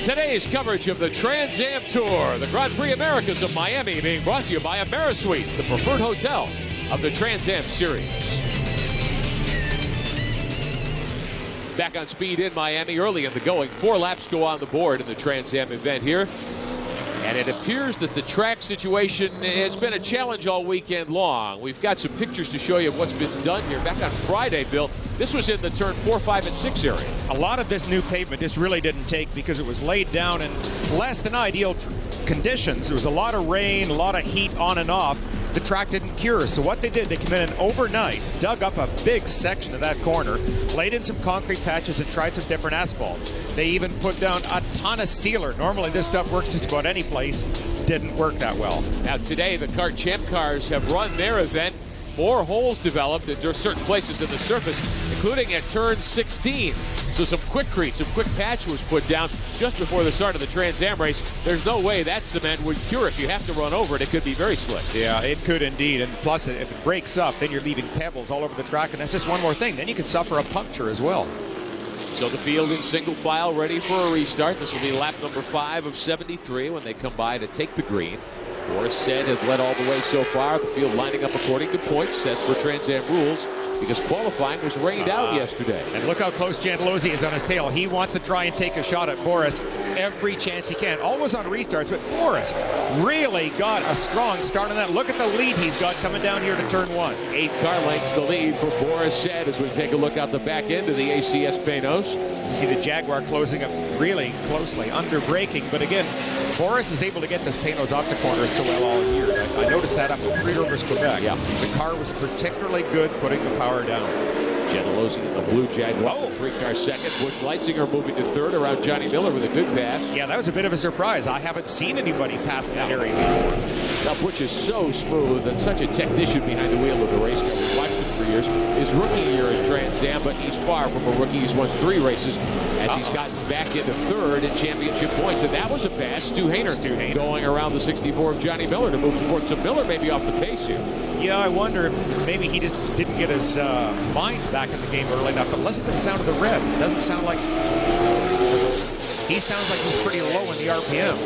Today's coverage of the Trans Am Tour, the Grand Prix Americas of Miami, being brought to you by AmeriSuites, the preferred hotel of the Trans Am Series. Back on speed in Miami early in the going. 4 laps go on the board in the Trans Am event here. And it appears that the track situation has been a challenge all weekend long. We've got some pictures to show you of what's been done here. Back on Friday, Bill, this was in the turn 4, 5, and 6 area. A lot of this new pavement just really didn't take because it was laid down in less than ideal conditions. There was a lot of rain, a lot of heat on and off. The track didn't cure, so what they did, they came in and overnight dug up a big section of that corner, laid in some concrete patches and tried some different asphalt. They even put down a ton of sealer. Normally this stuff works just about any place. Didn't work that well. Now today the kart champ cars have run their event. More holes developed at certain places in the surface, including at turn 16. So some quickcrete, some quick patch was put down just before the start of the Trans Am race. There's no way that cement would cure. If you have to run over it, it could be very slick. Yeah, it could indeed. And plus, if it breaks up, then you're leaving pebbles all over the track. And that's just one more thing. Then you could suffer a puncture as well. So the field in single file ready for a restart. This will be lap number 5 of 73 when they come by to take the green. Boris said has led all the way so far. The field lining up according to points as per Trans Am rules because qualifying was rained out yesterday. And look how close Gentilozzi is on his tail. He wants to try and take a shot at Boris every chance he can. Always on restarts, but Boris really got a strong start on that. Look at the lead he's got coming down here to turn 1. 8 car lengths the lead for Boris said as we take a look out the back end of the ACS Panos. You see the Jaguar closing up really closely, under braking, but again, Boris is able to get this Panos off the corner so well all year. I noticed that up at Three Rivers, Quebec. Yeah. The car was particularly good putting the power down. Gentilozzi in the blue Jaguar. 3-car second. Bush Leitzinger moving to third around Johnny Miller with a good pass. Yeah, that was a bit of a surprise. I haven't seen anybody pass in that area before. Now, Butch is so smooth and such a technician behind the wheel of the race. We've watched him for years. His rookie year in Trans Am, but he's far from a rookie. He's won 3 races as he's gotten back into third in championship points. And that was a pass. Stu Hainer going around the 64 of Johnny Miller to move to fourth. So Miller may be off the pace here. Yeah, I wonder if maybe he just didn't get his mind back in the game early enough. But listen to the sound of the revs. It doesn't sound like... He sounds like he's pretty low in the RPM.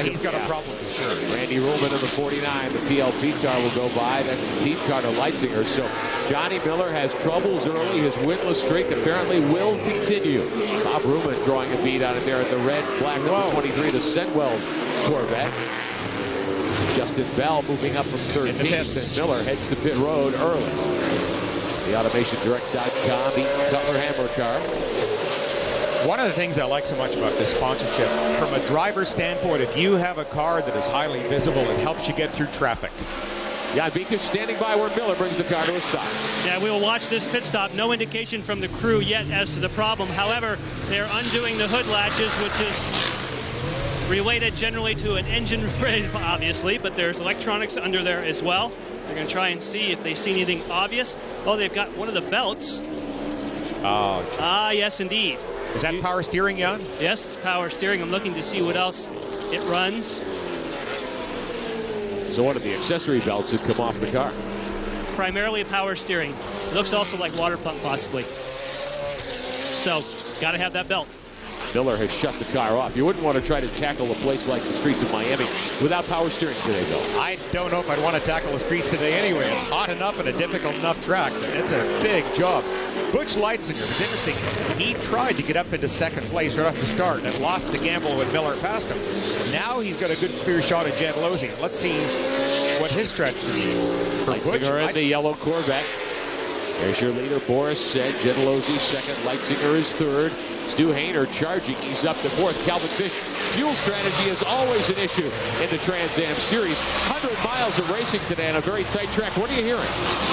He's got a problem for sure. Randy Ruhlman in the 49. The PLP car will go by. That's the team car to Leitzinger. So Johnny Miller has troubles early. His winless streak apparently will continue. Bob Ruhlman drawing a beat on it there in the red, black number 23, the Senwell Corvette. Justin Bell moving up from 13th, and Miller heads to pit road early. The AutomationDirect.com Eaton Cutler Hammer car. One of the things I like so much about this sponsorship, from a driver's standpoint, if you have a car that is highly visible, it helps you get through traffic. Yeah, Vika's standing by where Miller brings the car to a stop. Yeah, we will watch this pit stop. No indication from the crew yet as to the problem. However, they're undoing the hood latches, which is related generally to an engine, obviously, but there's electronics under there as well. They're going to try and see if they see anything obvious. Oh, they've got one of the belts. Oh. Ah, yes, indeed. Is that power steering, Jan? Yes, it's power steering. I'm looking to see what else it runs. So one of the accessory belts had come off the car. Primarily power steering. Looks also like water pump, possibly. So, got to have that belt. Miller has shut the car off. You wouldn't want to try to tackle a place like the streets of Miami without power steering today, though. I don't know if I'd want to tackle the streets today anyway. It's hot enough and a difficult enough track. It's a big job. Butch Leitzinger was interesting. He tried to get up into second place right off the start and lost the gamble when Miller passed him. Now he's got a good clear shot at Gentilozzi. Let's see what his strategy is. Leitzinger in the yellow Corvette. There's your leader, Boris said. Gentilozzi second. Leitzinger is third. Stu Hainer charging. He's up to fourth. Calvin Fish. Fuel strategy is always an issue in the Trans Am Series. 100 miles of racing today on a very tight track. What are you hearing?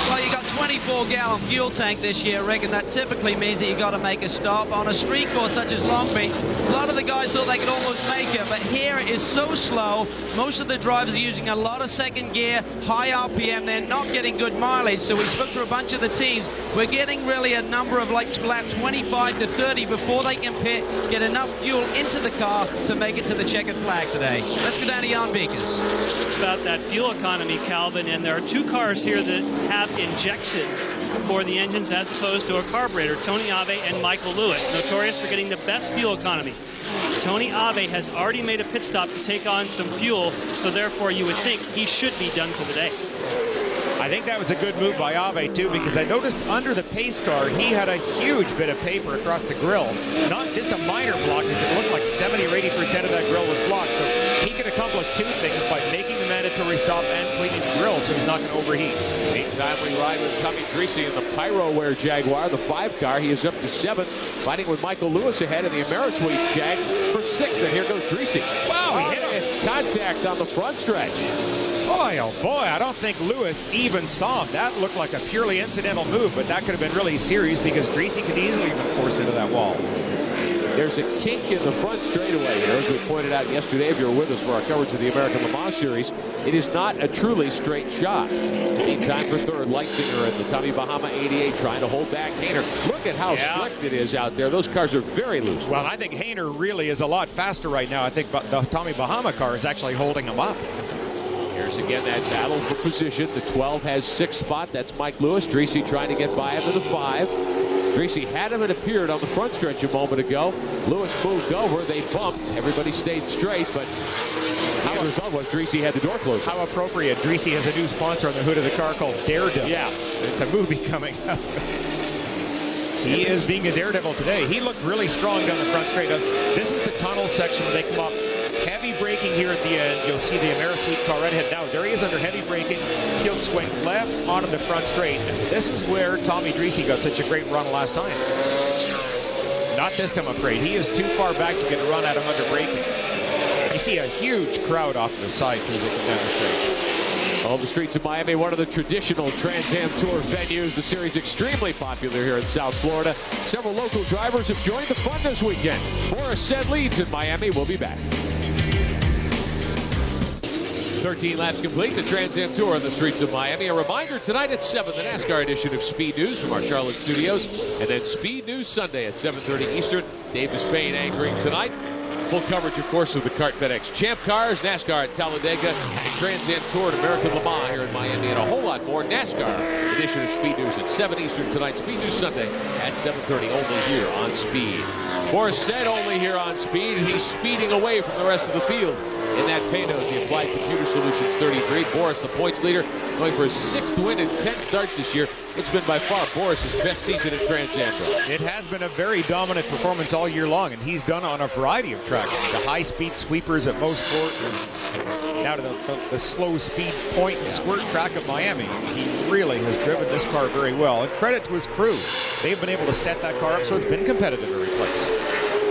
Well, you got 24-gallon fuel tank this year, Rick, and that typically means that you got to make a stop on a street course such as Long Beach. A lot of the guys thought they could almost make it, but here it is so slow. Most of the drivers are using a lot of second gear, high RPM. They're not getting good mileage, so we spoke to a bunch of the teams. We're getting really a number of like lap 25 to 30 before they can pit, get enough fuel into the car to make it to the checkered flag today. Let's go down to Jan Beekes. About that fuel economy, Calvin, and there are 2 cars here that have injection for the engines as opposed to a carburetor. Tony Ave and Michael Lewis, notorious for getting the best fuel economy. Tony Ave has already made a pit stop to take on some fuel, so therefore you would think he should be done for the day. I think that was a good move by Ave, too, because I noticed under the pace car, he had a huge bit of paper across the grill. Not just a minor blockage. It looked like 70 or 80% of that grill was blocked. So he could accomplish two things by making the mandatory stop and cleaning the grill so he's not going to overheat. Meantime, we ride with Tommy Dreese in the Pyroware Jaguar, the 5 car. He is up to 7th, fighting with Michael Lewis ahead in the Amerisweets Jag for 6th. And here goes Dreese. Wow, he hit him. Contact on the front stretch. Boy, oh boy, I don't think Lewis even saw him. That looked like a purely incidental move, but that could have been really serious because Dreese could easily have been forced into that wall. There's a kink in the front straightaway here, as we pointed out yesterday. If you were with us for our coverage of the American Le Mans Series, it is not a truly straight shot. Meantime, for third, Leitzinger in the Tommy Bahama 88 trying to hold back Hayner. Look at how slick it is out there. Those cars are very loose. Well, I think Hayner really is a lot faster right now. I think the Tommy Bahama car is actually holding him up. Here's again that battle for position. The 12 has 6th spot. That's Mike Lewis. Dreese trying to get by him to the 5. Dreese had him and appeared on the front stretch a moment ago. Lewis moved over. They bumped. Everybody stayed straight, but the result was Dreese had the door closed. How appropriate. Dreese has a new sponsor on the hood of the car called Daredevil. Yeah. It's a movie coming up. He is being a daredevil today. He looked really strong down the front straight. This is the tunnel section where they come up. Heavy braking here at the end. You'll see the Amerisweet car right ahead. Now, there he is under heavy braking. He'll swing left onto the front straight. And this is where Tommy Dreese got such a great run last time. Not this time, I'm afraid. He is too far back to get a run at him under braking. You see a huge crowd off to the side as they come down the straight. All the streets of Miami, one of the traditional Trans Am Tour venues. The series extremely popular here in South Florida. Several local drivers have joined the fun this weekend. Boris said leads in Miami. We'll be back. 13 laps complete, the Trans Am Tour on the streets of Miami. A reminder tonight at 7, the NASCAR edition of Speed News from our Charlotte studios. And then Speed News Sunday at 7:30 Eastern. Dave Despain anchoring tonight. Full coverage, of course, of the Kart FedEx Champ Cars, NASCAR at Talladega, the Trans Am Tour at American Le Mans here in Miami, and a whole lot more. NASCAR edition of Speed News at 7 Eastern tonight. Speed News Sunday at 7:30, only here on Speed. Boris said only here on Speed, and he's speeding away from the rest of the field. In that Paynos, the Applied Computer Solutions 33. Boris, the points leader, going for his 6th win in 10 starts this year. It's been by far Boris's best season at Trans Am. It has been a very dominant performance all year long, and he's done on a variety of tracks. The high-speed sweepers at Mosport, now to the slow-speed point and squirt track at Miami. He really has driven this car very well, and credit to his crew. They've been able to set that car up so it's been competitive every place.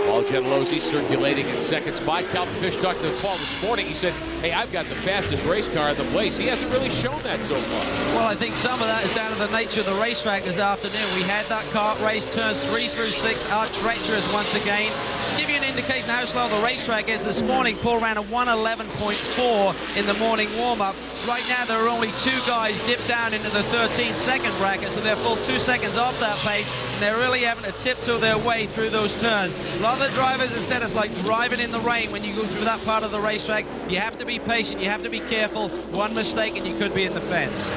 Paul Gentilozzi circulating in 2nd spot. Calvin Fish talked to Paul this morning. He said, hey, I've got the fastest race car in the place. He hasn't really shown that so far. Well, I think some of that is down to the nature of the racetrack this afternoon. We had that kart race. Turns 3 through 6 are treacherous once again. To give you an indication how slow the racetrack is, this morning Paul ran a 1:11.4 in the morning warm-up. Right now there are only 2 guys dipped down into the 13-second bracket, so they're full 2 seconds off that pace, and they're really having to tiptoe their way through those turns. A lot of the drivers have said it's like driving in the rain when you go through that part of the racetrack. You have to be patient, you have to be careful. One mistake and you could be in the fence.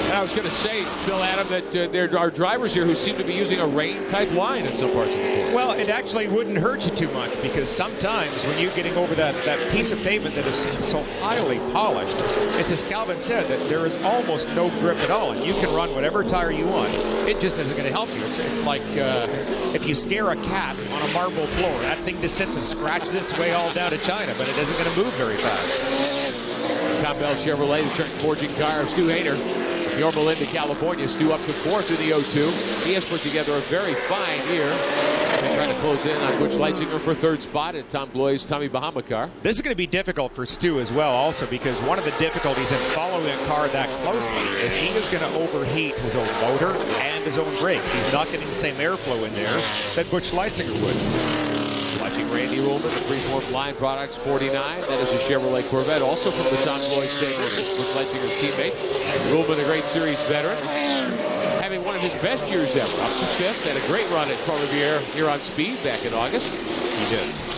And I was going to say, Bill Adam, that there are drivers here who seem to be using a rain-type line in some parts of the course. Well, it actually wouldn't hurt you too much, because sometimes when you're getting over that piece of pavement that is so highly polished, it's as Calvin said, that there is almost no grip at all, and you can run whatever tire you want. It just isn't going to help you. It's like if you scare a cat on a marble floor, that thing just sits and scratches its way all down to China, but it isn't going to move very fast. Tom Bell Chevrolet, the Trent forging car of Stu Hayner. Yorba Linda, California. Stu up to 4th in the 02. He has put together a very fine year. They're trying to close in on Butch Leitzinger for 3rd spot in Tom Gloy's Tommy Bahama car. This is going to be difficult for Stu as well, also, because one of the difficulties in following a car that closely is he is going to overheat his own motor and his own brakes. He's not getting the same airflow in there that Butch Leitzinger would. Watching Randy Ruhlman, the Freeform Line Products 49. That is a Chevrolet Corvette, also from the Tom Gloy stables, Butch Leitzinger's teammate. Ruhlman, a great series veteran, having one of his best years ever, up to 5th, and a great run at Trois-Rivières here on Speed back in August. He did.